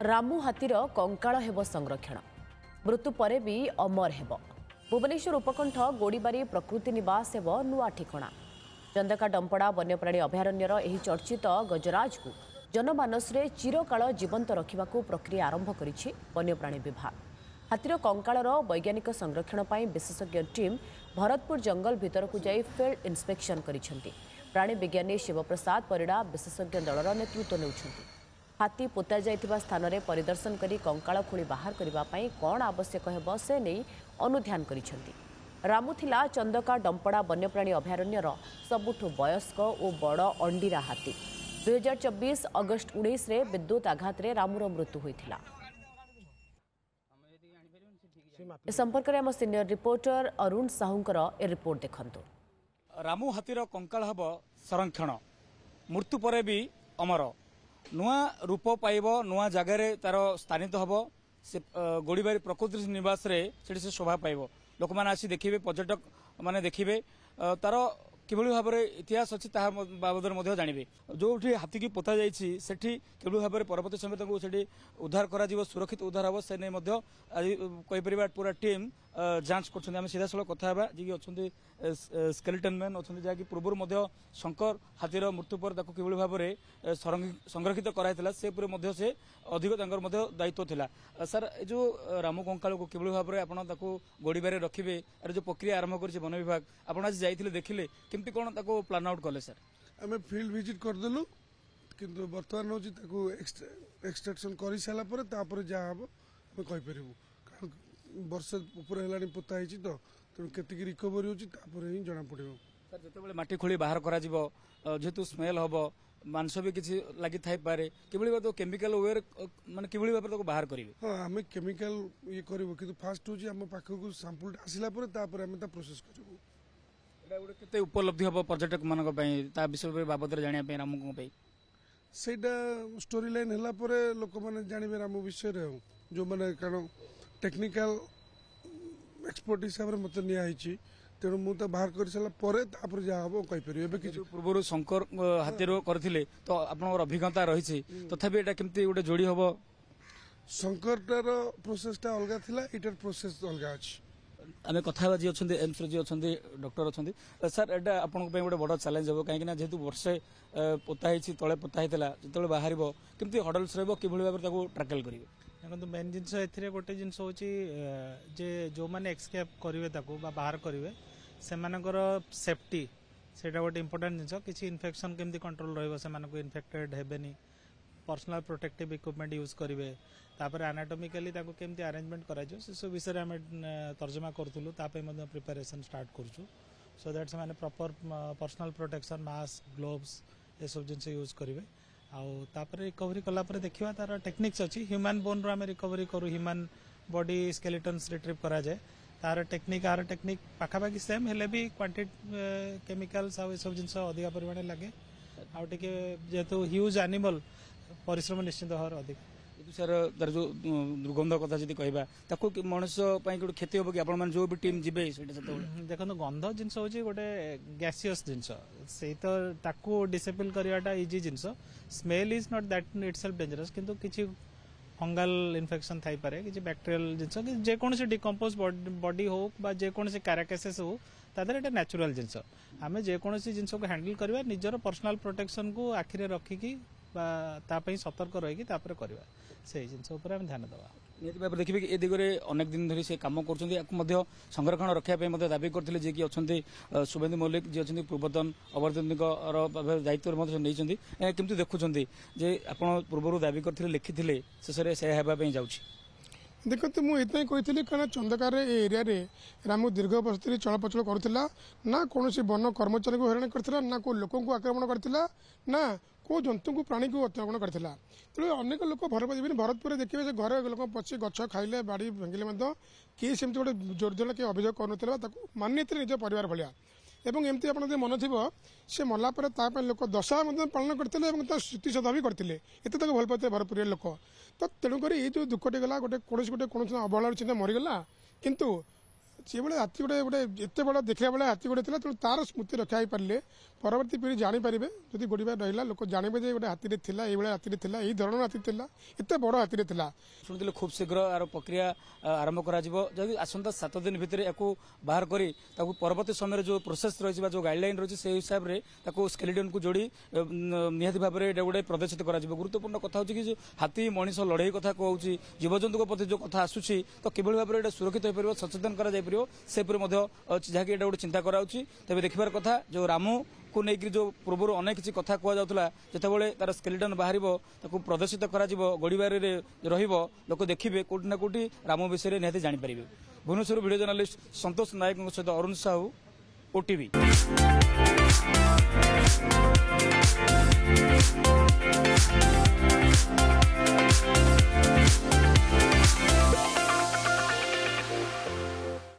रामू हातीर कंकाल हेब संरक्षण मृत्यु परे भी अमर हेब भुवनेश्वर उपकंठ गोड़ीबारी प्रकृति निवास हेब नुआ ठिकणा चंदका डंपड़ा वन्यप्राणी अभयारण्यर एही चर्चित गजराज को जनमानस रे चिरकाल जीवंत रखा प्रक्रिया आरंभ करिछि वन्यप्राणी विभाग। हातीर कंकालर वैज्ञानिक संरक्षण पर विशेषज्ञ टीम भरतपुर जंगल भितर को जाई फील्ड इन्स्पेक्शन करिसेंति। प्राणी विज्ञानी शिवप्रसाद परिड़ा विशेषज्ञ दलर नेतृत्व नेउछंति। हाथी पोता जाइथिबा स्थान रे परिदर्शन करी कंकाल खोली बाहर करिबा पई कोन आवश्यक हेबो से नै अनुध्यान करिसेंति। रामुथिला चंदका डंपड़ा वन्यप्राणी अभयारण्यर सबुठु वयस्क और बड़ अंडीरा हाथी 2024 अगस्ट 19 रे विद्युत आघात रे रामुर मृत्यु होइथिला। ए संपर्क में आम सीनियर रिपोर्टर अरुण साहूंकर ए रिपोर्ट देखंतु। रामू हाथीर कंकाल हब संरक्षण मृत्यु परे भी अमर नुआ रूप पाइब नुआ जगार तार स्थानित हम से गोड़ीबारी प्रकृति निवास रे से शोभा पाइब लोक मैंने आसी देखिए पर्यटक माने देखिए तार किभली भाव में इतिहास अच्छी बाबद में जानवे जो हाथी की पोता जाइए किभली भाव में परवर्ती समय से उद्धार कर सुरक्षित उद्धार हम से नहीं पूरा टीम जांच कर सीधा साल कथा जी अच्छा स्केलेटन मैन अच्छा जहाँकि पूर्व शंकर हाथीर मृत्यु पर किभली भाव में संरक्षित कराइला से से अधिक दायित्व थिला। सर जो रामू कंकाल को किभली भाव में आप गोड़ीबारे रखिए जो प्रक्रिया आरंभ कर वन विभाग आप आज जाइए देखिले केमती कौन प्लान आउट कले? सर आम फील्ड विजिट करदेलु किंतु बर्तमान हूँ एक्सट्राक्शन कर सारापर जहाँ हम कहीपर कारण वर्ष उपर है पोता है तो तेणु के रिकवरी होती जना पड़ो। सर जो माटी खोली बाहर करेतु स्मेल हम मांस भी किसी लगी थाईपे कि तो केमिकल वेयर माने कि भाव बाहर करेंगे? हाँ आम केमिकल ये करूँ कि फास्ट हूँ आम पाखक सैंपल आसला प्रोसेस करूँ। केते उपलब्धि हम पर्यटक मान विषय बाबद जानापी रामू सेटा स्टोरी लाइन है लोक मैंने जानवे राम विषय जो मैंने कारण टेक्निकल एक्सपर्ट हिसाब से मत नि तेणु मुझे बाहर कर सारापर जहाँ हम कहीपर। पूर्व शंकर हाथी करते तो आप अभिज्ञता रही तथापि एटा केमती गोटे जोड़ी हम शंकर प्रोसेसटा अलग थिला इटार प्रोसेस अलग अच्छी आम कथा जी अच्छा एम्स जी अच्छा डॉक्टर अच्छा सर एटा आपन गोटे बड़ चैलेंज हम कहीं जेहेतु वर्षे पोता तले पोता होता जो बाहर केमती हडल्स रही भाव में ट्राकल करेंगे? देखो मेन जिनस ए गोटे जिनस हूँ जे जो मैंने एक्सकेप करेंगे बाहर करेंगे से सेफ्टी से गोटे इंपोर्टेंट जिनस किसी इन्फेक्शन केमती कंट्रोल रही इन्फेक्टेड हेबेनी पर्सनल प्रोटेक्टिव इक्विपमेंट यूज करेंगे तापर एनाटोमिकली केमती अरेंजमेंट कर सब विषय आम तर्जमा करूँ प्रिपेरेसन स्टार्ट करूँ सो दैट से मैंने proper personal protection mask gloves ये सब जिनस यूज करेंगे आउे रिकवरी कलापर देखा तार टेक्निक्स अच्छी ह्यूमन बोन रू आम रिकवरी करूँ ह्यूमन बॉडी स्केलेटन्स रिट्रीव कराए तार टेक्निक आर टेक्निक पाखापाखि सेम हेले भी क्वांटिटी केमिकल्स आउ सब जिनस अधिक परिमाण लगे आउ टे जेहेतु ह्यूज एनिमल परिश्रम निश्चित भाव अधिक। सर तार जो दुर्गंध कथा जी कहवा मनुष्य गोटे क्षति हम कि आप जो भी टीम जी देखो गंध जिनस हूँ गोटे गैसियस जिनस से तो डिसेबल करवाटा इजी जिनस smell is not that itself dangerous किंतु किसी फंगल इन्फेक्शन थी पारे कि बैक्टेरियल जिनस जेकोसी डिकम्पोज बॉडी हो जेकोसी कैराकेसेस हो तादर एटा नेचुरल जिनस आम जेकोसी जिनस को हैंडल करवा निजर पर्सनल प्रोटेक्शन को आखिरे रखिकी सतर्क रही करवा से जिनस ध्यान देवा निहत भाव देखिए कि ए दिगरे अनेक दिन धरी से काम कर संरक्षण रखापी दाबी करते जी कि अच्छा शुभेन्दु मल्लिक जी अच्छा पूर्वतन अवर्तनिक दायित्व केमती देखुं जे आप पूर्व दाबी करते लिखी शेष से जाऊँ? देखो मुझे कही कारण चंदकार एरिया रामू दीर्घ वर्ष चलप्रचल करूला ना कौन वन कर्मचारी को हैरान करता ना को लोक आक्रमण करता ना को जंतु को प्राणी को आक्रमण करता तेणु अनेक लोक भरतपुर देखिए घर लोक पची गछ खाइले बाड़ी भांगिले किए सेमती गोटे जोर जोर किए अभियोग कर मान्य निज परिवार भाया एवं एमती आप मन थी सी मलापर लोक दशा पालन करते स्मृति सदा भी करते एत भल पाते भरपुर लोक तो तेणुक ये जो दुखटी गला गोटे कौन गोटे कौन अवहेलार चिन्ह मरीगला किंतु ସେଭଳି ହାତୀ ଗୋଟେ ଏତେ ବଡ଼ ଦେଖିଲା ବେଳେ ହାତୀ ଗୋଟେ ଥିଲା ତେଣୁ ତାର ସ୍ମୃତି ରକ୍ଷା ହେଇପାରିଲେ ପରବର୍ତ୍ତୀ ପିଢ଼ି ଜାଣିପାରିବେ ଯଦି ଗୋଡ଼ିବାରି ରହିଲା ଲୋକ ଜାଣିବେ ଯେ ଗୋଟେ ହାତୀରେ ଥିଲା ଏଇଭଳିଆ ହାତୀରେ ଥିଲା ଏଇ ଧରଣର ହାତୀ ଥିଲା ଏତେ ବଡ଼ ହାତୀରେ ଥିଲା। ଶୁଣିଥିଲେ ଖୁବ୍ ଶୀଘ୍ର ଏହାର ପ୍ରକ୍ରିୟା ଆରମ୍ଭ କରାଯିବ ଯଦି ଆସନ୍ତା 7 ଦିନ ଭିତରେ ୟାକୁ ବାହାର କରି ତାକୁ ପରବର୍ତ୍ତୀ ସମୟରେ ଯେଉଁ ପ୍ରୋସେସ୍ ରହିଛି ବା ଯେଉଁ ଗାଇଡଲାଇନ୍ ରହିଛି ସେହି ହିସାବରେ ତାକୁ ସ୍କେଲିଟନକୁ ଯୋଡ଼ି ନିହାତି ଭାବରେ ଏଇଟା ଗୋଟେ ପ୍ରଦର୍ଶିତ କରାଯିବ। ଗୁରୁତ୍ୱପୂର୍ଣ୍ଣ କଥା ହେଉଛି କି ଯେଉଁ ହାତୀ ମଣିଷ ଲଢ଼େଇ କଥା କହୁଛି ଜୀବଜନ୍ତୁଙ୍କ ପ୍ରତି ଯେଉଁ କଥା ଆସୁଛି ତ କିଭଳି ଭାବରେ ଏଇଟା ସୁରକ୍ଷିତ ହୋଇପାରିବ ସଚେତନ କରାଯାଇପାରିବ ସେପରି ମଧ୍ୟ ଯାହାକି ଏଇଟା ଗୋଟେ ଚିନ୍ତା କରାଯାଉଛି। ତେବେ ଦେଖିବାର କଥା ଯେଉଁ ରାମକୁ ନେଇକି ଯେଉଁ ପୂର୍ବରୁ ଅନେକ କିଛି କଥା କୁହାଯାଉଥିଲା ଯେତେବେଳେ ତାର ସ୍କେଲିଟନ ବାହାରିବ ତାକୁ ପ୍ରଦର୍ଶିତ କରାଯିବ ଗୋଡ଼ିବାରିରେ ରହିବ ଲୋକ ଦେଖିବେ କୋଉଠି ନା କୋଉଠି ରାମ ବିଷୟରେ ନିହାତି ଜାଣିପାରିବେ। ଭୁବନେଶ୍ୱର ଭିଡ଼ିଓ ଜର୍ଣ୍ଣାଲିଷ୍ଟ ସନ୍ତୋଷ ନାୟକଙ୍କ ସହିତ ଅରୁଣ ସାହୁ OTV।